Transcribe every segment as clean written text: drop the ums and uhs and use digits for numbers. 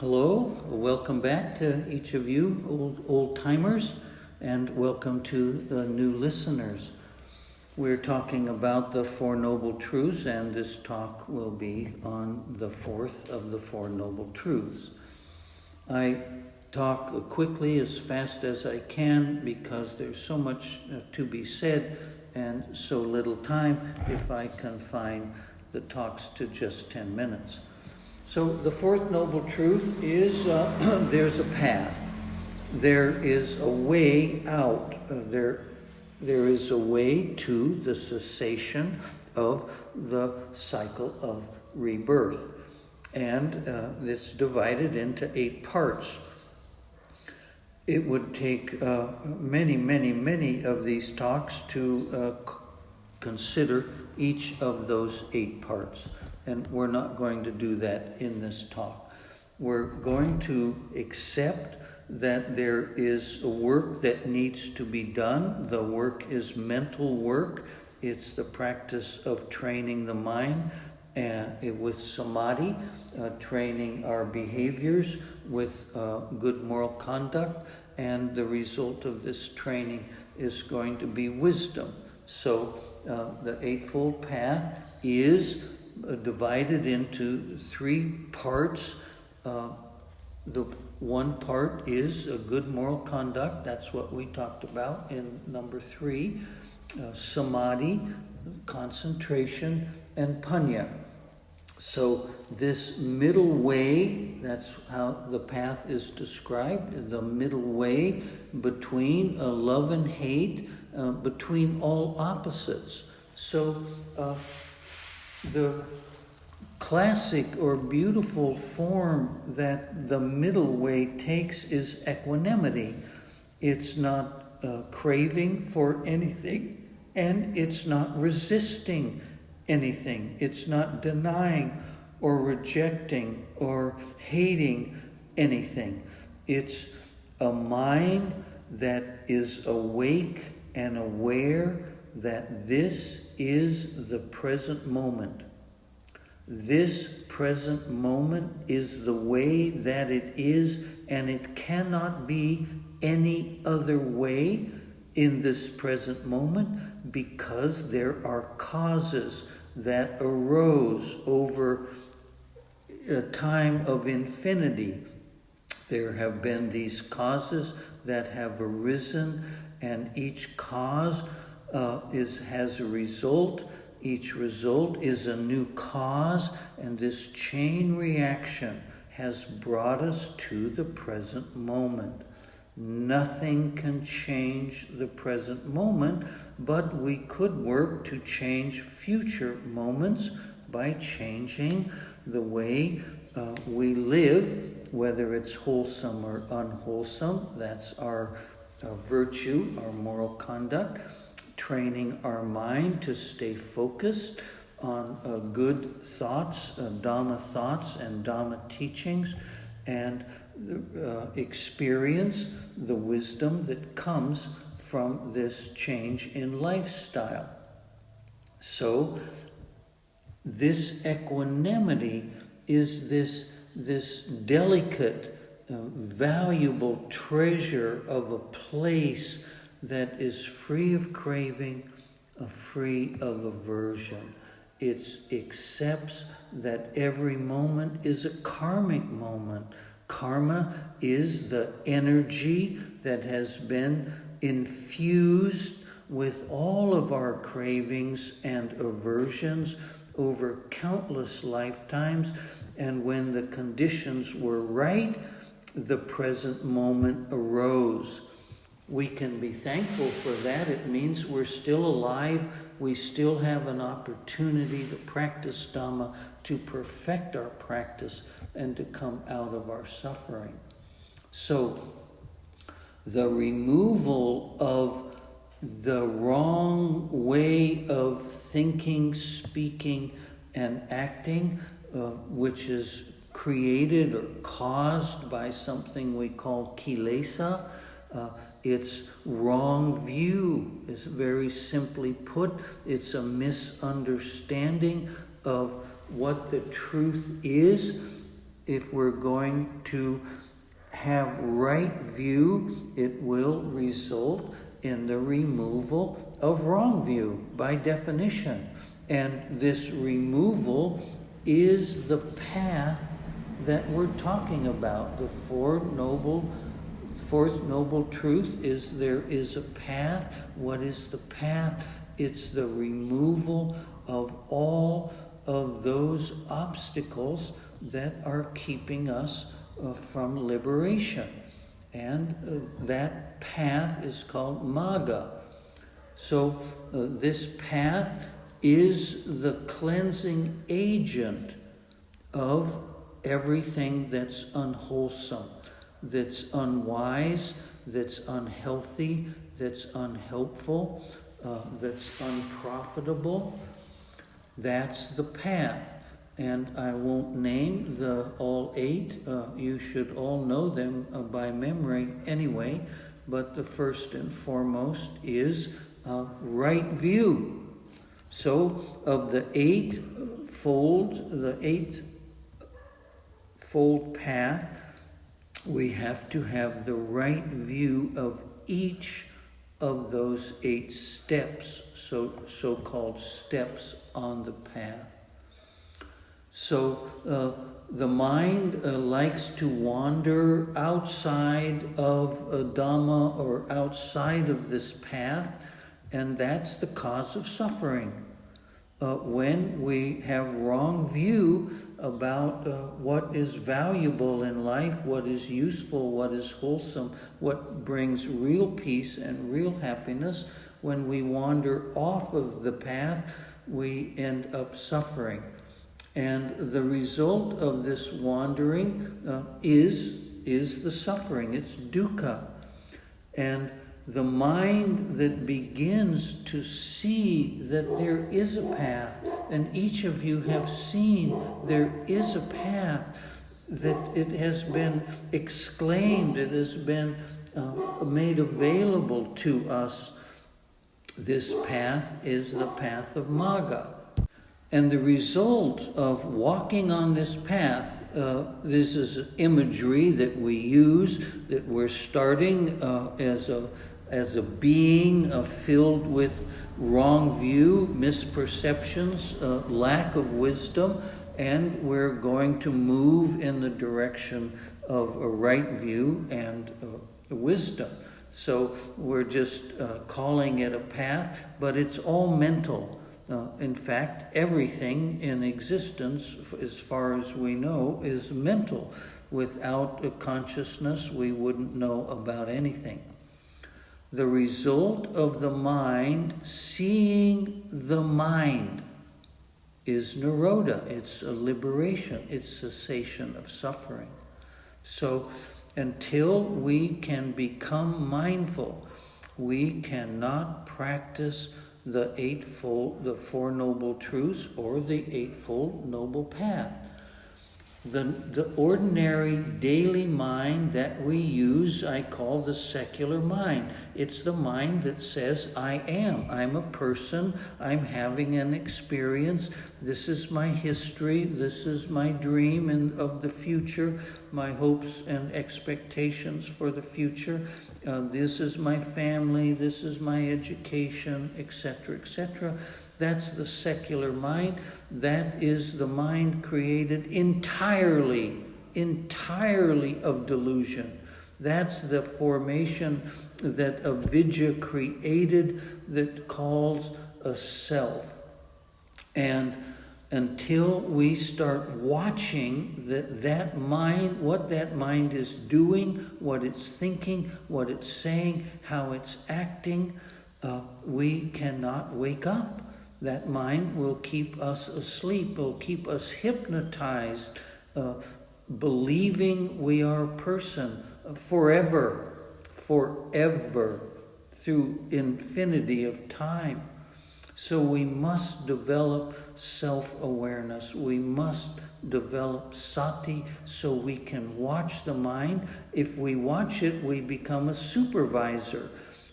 Hello, welcome back to each of you old timers, and welcome to the new listeners. We're talking about the Four Noble Truths, and this talk will be on the fourth of the Four Noble Truths. I talk quickly as fast as I can because there's so much to be said and so little time if I confine the talks to just 10 minutes. So the fourth noble truth is there's a path. There is a way out. There is a way to the cessation of the cycle of rebirth. And it's divided into 8 parts. It would take many of these talks to consider each of those 8 parts. And we're not going to do that in this talk. We're going to accept that there is a work that needs to be done. The work is mental work. It's the practice of training the mind with samadhi, training our behaviors with good moral conduct. And the result of this training is going to be wisdom. So the Eightfold Path is divided into 3 parts. The one part is a good moral conduct. That's what we talked about in number 3. Samadhi, concentration, and panya. So this middle way, that's how the path is described, the middle way between love and hate, between all opposites. So the classic or beautiful form that the middle way takes is equanimity. It's not craving for anything, and it's not resisting anything. It's not denying or rejecting or hating anything. It's a mind that is awake and aware that this is the present moment. This present moment is the way that it is, and it cannot be any other way in this present moment because there are causes that arose over a time of infinity. There have been these causes that have arisen, and each cause has a result. Each result is a new cause, and this chain reaction has brought us to the present moment. Nothing can change the present moment, but we could work to change future moments by changing the way we live, whether it's wholesome or unwholesome. That's our virtue, our moral conduct. Training our mind to stay focused on good thoughts, Dhamma thoughts and Dhamma teachings, and experience the wisdom that comes from this change in lifestyle. So this equanimity is this delicate, valuable treasure of a place that is free of craving, free of aversion. It accepts that every moment is a karmic moment. Karma is the energy that has been infused with all of our cravings and aversions over countless lifetimes. And when the conditions were right, the present moment arose. We can be thankful for that. It means we're still alive. We still have an opportunity to practice Dhamma, to perfect our practice, and to come out of our suffering. So, the removal of the wrong way of thinking, speaking, and acting, which is created or caused by something we call kilesa, it's wrong view, is very simply put. It's a misunderstanding of what the truth is. if we're going to have right view, it will result in the removal of wrong view by definition. And this removal is the path that we're talking about. The fourth noble truth is there is a path. What is the path? It's the removal of all of those obstacles that are keeping us from liberation. And that path is called Magga. So this path is the cleansing agent of everything that's unwholesome, that's unwise, that's unhealthy, that's unhelpful, that's unprofitable. That's the path. And I won't name all 8. You should all know them by memory anyway. But the first and foremost is right view. So of the eightfold path, we have to have the right view of each of those 8 steps, so-called steps on the path. So the mind likes to wander outside of Dhamma or outside of this path, and that's the cause of suffering. When we have wrong view about what is valuable in life, what is useful, what is wholesome, what brings real peace and real happiness, when we wander off of the path, we end up suffering. And the result of this wandering is the suffering. It's dukkha. And the mind that begins to see that there is a path, and each of you have seen there is a path, that it has been exclaimed, it has been made available to us. This path is the path of Magga. And the result of walking on this path, this is imagery that we use, that we're starting as a being filled with wrong view, misperceptions, lack of wisdom, and we're going to move in the direction of a right view and wisdom. So we're just calling it a path, but it's all mental. In fact, everything in existence, as far as we know, is mental. Without a consciousness, we wouldn't know about anything. The result of the mind seeing the mind is nirodha. It's a liberation. It's cessation of suffering. So until we can become mindful, we cannot practice the Four Noble Truths or the Eightfold Noble Path. The ordinary daily mind that we use, I call the secular mind. It's the mind that says, I am. I'm a person. I'm having an experience. This is my history. This is my dream of the future, my hopes and expectations for the future. This is my family. This is my education, etc., etc. That's the secular mind. That is the mind created entirely of delusion. That's the formation that avidya created that calls a self. And until we start watching that mind, what that mind is doing, what it's thinking, what it's saying, how it's acting, we cannot wake up. That mind will keep us asleep, will keep us hypnotized, believing we are a person forever, through infinity of time. So we must develop self-awareness. We must develop sati so we can watch the mind. If we watch it, we become a supervisor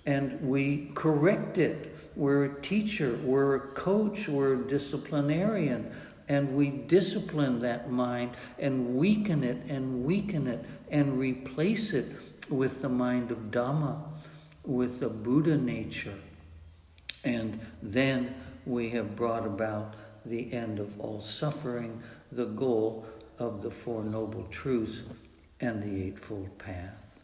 and we correct it. We're a teacher, we're a coach, we're a disciplinarian. and we discipline that mind and weaken it and replace it with the mind of Dhamma, with the Buddha nature. And then we have brought about the end of all suffering, the goal of the Four Noble Truths and the Eightfold Path.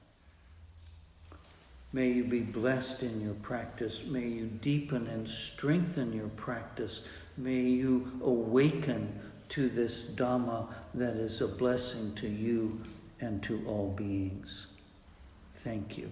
May you be blessed in your practice. May you deepen and strengthen your practice. May you awaken to this Dhamma that is a blessing to you and to all beings. Thank you.